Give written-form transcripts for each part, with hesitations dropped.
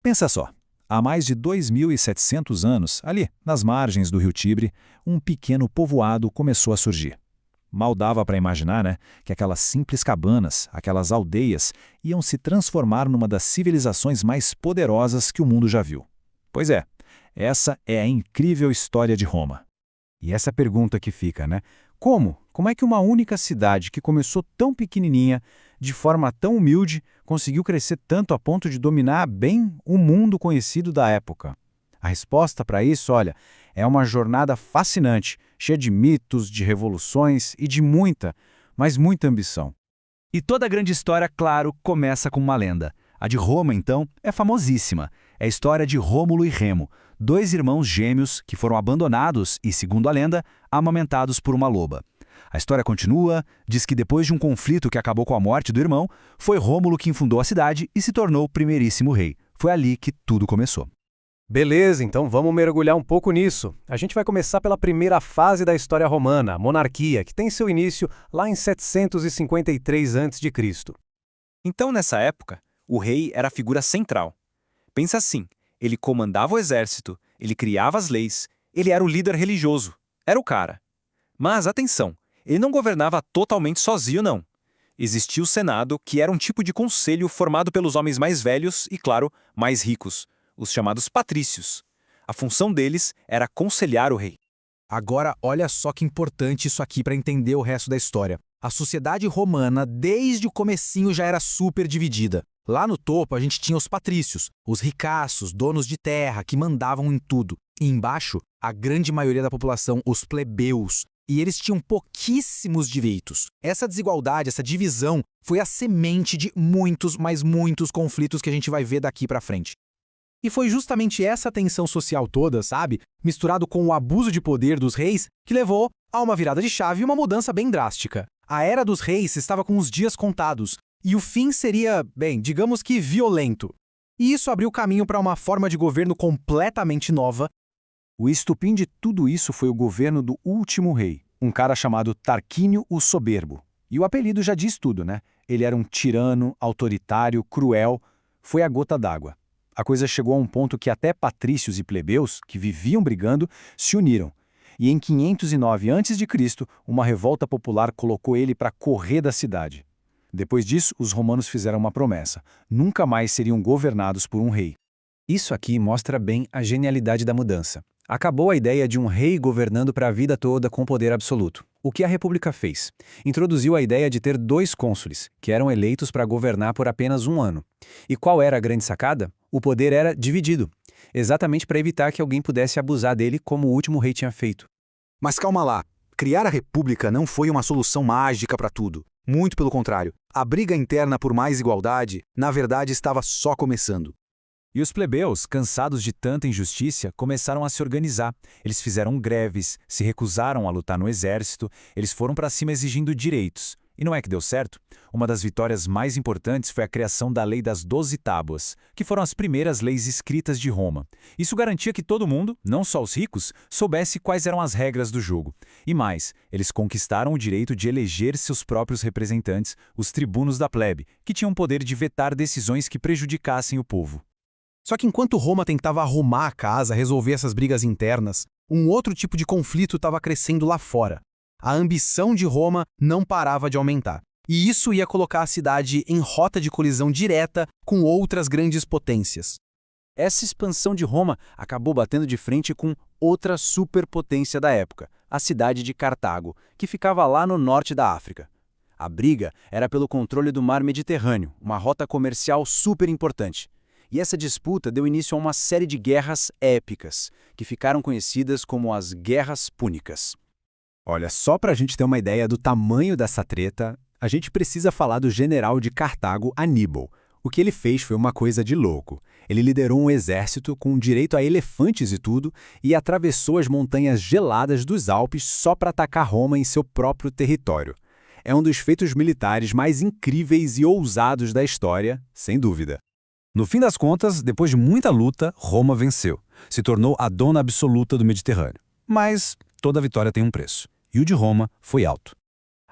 Pensa só, há mais de 2.700 anos, ali, nas margens do rio Tibre, um pequeno povoado começou a surgir. Mal dava para imaginar, né, que aquelas simples cabanas, aquelas aldeias, iam se transformar numa das civilizações mais poderosas que o mundo já viu. Pois é, essa é a incrível história de Roma. E essa pergunta que fica, né? Como? Como é que uma única cidade que começou tão pequenininha, de forma tão humilde, conseguiu crescer tanto a ponto de dominar bem o mundo conhecido da época? A resposta para isso, olha, é uma jornada fascinante, cheia de mitos, de revoluções e de muita, mas muita ambição. E toda grande história, claro, começa com uma lenda. A de Roma, então, é famosíssima. É a história de Rômulo e Remo, dois irmãos gêmeos que foram abandonados e, segundo a lenda, amamentados por uma loba. A história continua, diz que depois de um conflito que acabou com a morte do irmão, foi Rômulo quem fundou a cidade e se tornou o primeiríssimo rei. Foi ali que tudo começou. Beleza, então vamos mergulhar um pouco nisso. A gente vai começar pela primeira fase da história romana, a monarquia, que tem seu início lá em 753 a.C. Então, nessa época, o rei era a figura central. Pensa assim, ele comandava o exército, ele criava as leis, ele era o líder religioso, era o cara. Mas, atenção, ele não governava totalmente sozinho, não. Existia o Senado, que era um tipo de conselho formado pelos homens mais velhos e, claro, mais ricos, os chamados patrícios. A função deles era aconselhar o rei. Agora, olha só que importante isso aqui para entender o resto da história. A sociedade romana, desde o comecinho, já era super dividida. Lá no topo, a gente tinha os patrícios, os ricaços, donos de terra, que mandavam em tudo. E embaixo, a grande maioria da população, os plebeus. E eles tinham pouquíssimos direitos. Essa desigualdade, essa divisão, foi a semente de muitos, mas muitos conflitos que a gente vai ver daqui para frente. E foi justamente essa tensão social toda, sabe, misturado com o abuso de poder dos reis, que levou a uma virada de chave e uma mudança bem drástica. A era dos reis estava com os dias contados, e o fim seria, bem, digamos que violento. E isso abriu caminho para uma forma de governo completamente nova. O estupim de tudo isso foi o governo do último rei, um cara chamado Tarquínio o Soberbo. E o apelido já diz tudo, né? Ele era um tirano, autoritário, cruel, foi a gota d'água. A coisa chegou a um ponto que até patrícios e plebeus, que viviam brigando, se uniram. E em 509 a.C., uma revolta popular colocou ele para correr da cidade. Depois disso, os romanos fizeram uma promessa: nunca mais seriam governados por um rei. Isso aqui mostra bem a genialidade da mudança. Acabou a ideia de um rei governando para a vida toda com poder absoluto. O que a República fez? Introduziu a ideia de ter 2 cônsules, que eram eleitos para governar por apenas 1 ano. E qual era a grande sacada? O poder era dividido, exatamente para evitar que alguém pudesse abusar dele como o último rei tinha feito. Mas calma lá, criar a república não foi uma solução mágica para tudo. Muito pelo contrário, a briga interna por mais igualdade, na verdade, estava só começando. E os plebeus, cansados de tanta injustiça, começaram a se organizar. Eles fizeram greves, se recusaram a lutar no exército, eles foram para cima exigindo direitos. E não é que deu certo? Uma das vitórias mais importantes foi a criação da Lei das 12 Tábuas, que foram as primeiras leis escritas de Roma. Isso garantia que todo mundo, não só os ricos, soubesse quais eram as regras do jogo. E mais, eles conquistaram o direito de eleger seus próprios representantes, os tribunos da plebe, que tinham o poder de vetar decisões que prejudicassem o povo. Só que enquanto Roma tentava arrumar a casa, resolver essas brigas internas, um outro tipo de conflito estava crescendo lá fora. A ambição de Roma não parava de aumentar. E isso ia colocar a cidade em rota de colisão direta com outras grandes potências. Essa expansão de Roma acabou batendo de frente com outra superpotência da época, a cidade de Cartago, que ficava lá no norte da África. A briga era pelo controle do mar Mediterrâneo, uma rota comercial super importante. E essa disputa deu início a uma série de guerras épicas, que ficaram conhecidas como as Guerras Púnicas. Olha, só para a gente ter uma ideia do tamanho dessa treta, a gente precisa falar do general de Cartago, Aníbal. O que ele fez foi uma coisa de louco. Ele liderou um exército com direito a elefantes e tudo e atravessou as montanhas geladas dos Alpes só para atacar Roma em seu próprio território. É um dos feitos militares mais incríveis e ousados da história, sem dúvida. No fim das contas, depois de muita luta, Roma venceu. Se tornou a dona absoluta do Mediterrâneo. Mas toda vitória tem um preço. E o de Roma foi alto.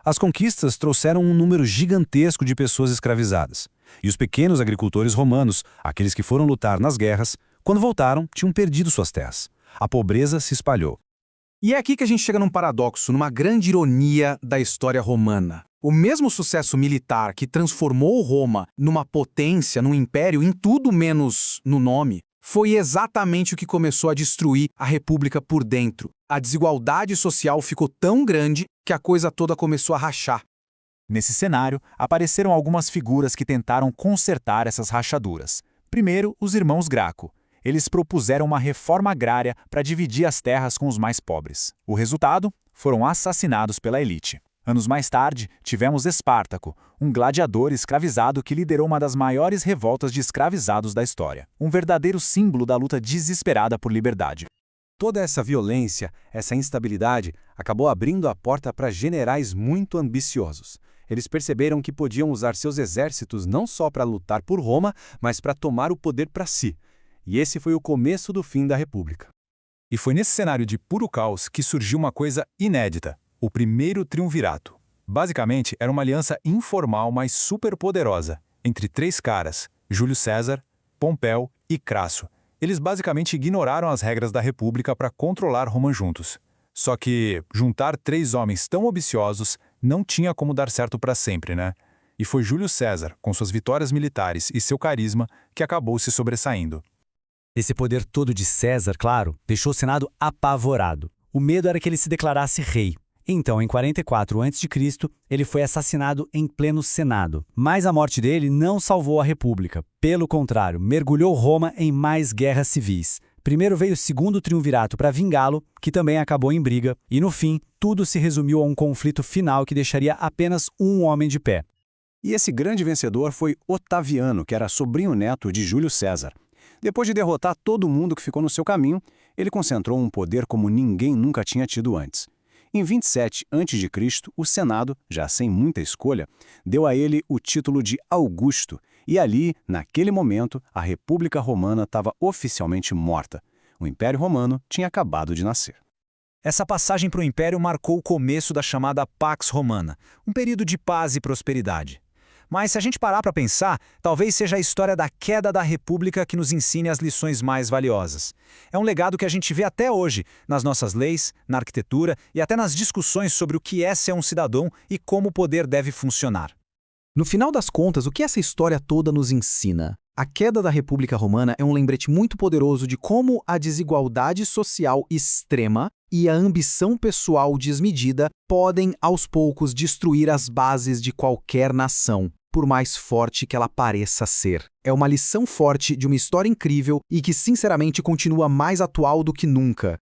As conquistas trouxeram um número gigantesco de pessoas escravizadas. E os pequenos agricultores romanos, aqueles que foram lutar nas guerras, quando voltaram, tinham perdido suas terras. A pobreza se espalhou. E é aqui que a gente chega num paradoxo, numa grande ironia da história romana. O mesmo sucesso militar que transformou Roma numa potência, num império, em tudo menos no nome, foi exatamente o que começou a destruir a república por dentro. A desigualdade social ficou tão grande que a coisa toda começou a rachar. Nesse cenário, apareceram algumas figuras que tentaram consertar essas rachaduras. Primeiro, os irmãos Graco. Eles propuseram uma reforma agrária para dividir as terras com os mais pobres. O resultado? Foram assassinados pela elite. Anos mais tarde, tivemos Espartaco, um gladiador escravizado que liderou uma das maiores revoltas de escravizados da história. Um verdadeiro símbolo da luta desesperada por liberdade. Toda essa violência, essa instabilidade, acabou abrindo a porta para generais muito ambiciosos. Eles perceberam que podiam usar seus exércitos não só para lutar por Roma, mas para tomar o poder para si. E esse foi o começo do fim da República. E foi nesse cenário de puro caos que surgiu uma coisa inédita: o primeiro triunvirato. Basicamente, era uma aliança informal, mas superpoderosa, entre três caras: Júlio César, Pompeu e Crasso. Eles basicamente ignoraram as regras da República para controlar Roma juntos. Só que juntar três homens tão ambiciosos não tinha como dar certo para sempre, né? E foi Júlio César, com suas vitórias militares e seu carisma, que acabou se sobressaindo. Esse poder todo de César, claro, deixou o Senado apavorado. O medo era que ele se declarasse rei. Então, em 44 a.C., ele foi assassinado em pleno Senado. Mas a morte dele não salvou a República. Pelo contrário, mergulhou Roma em mais guerras civis. Primeiro veio o segundo triunvirato para vingá-lo, que também acabou em briga, e no fim, tudo se resumiu a um conflito final que deixaria apenas um homem de pé. E esse grande vencedor foi Otaviano, que era sobrinho-neto de Júlio César. Depois de derrotar todo mundo que ficou no seu caminho, ele concentrou um poder como ninguém nunca tinha tido antes. Em 27 a.C., o Senado, já sem muita escolha, deu a ele o título de Augusto, e ali, naquele momento, a República Romana estava oficialmente morta. O Império Romano tinha acabado de nascer. Essa passagem para o Império marcou o começo da chamada Pax Romana, um período de paz e prosperidade. Mas se a gente parar para pensar, talvez seja a história da queda da República que nos ensine as lições mais valiosas. É um legado que a gente vê até hoje, nas nossas leis, na arquitetura e até nas discussões sobre o que é ser um cidadão e como o poder deve funcionar. No final das contas, o que essa história toda nos ensina? A queda da República Romana é um lembrete muito poderoso de como a desigualdade social extrema e a ambição pessoal desmedida podem, aos poucos, destruir as bases de qualquer nação, por mais forte que ela pareça ser. É uma lição forte de uma história incrível e que, sinceramente, continua mais atual do que nunca.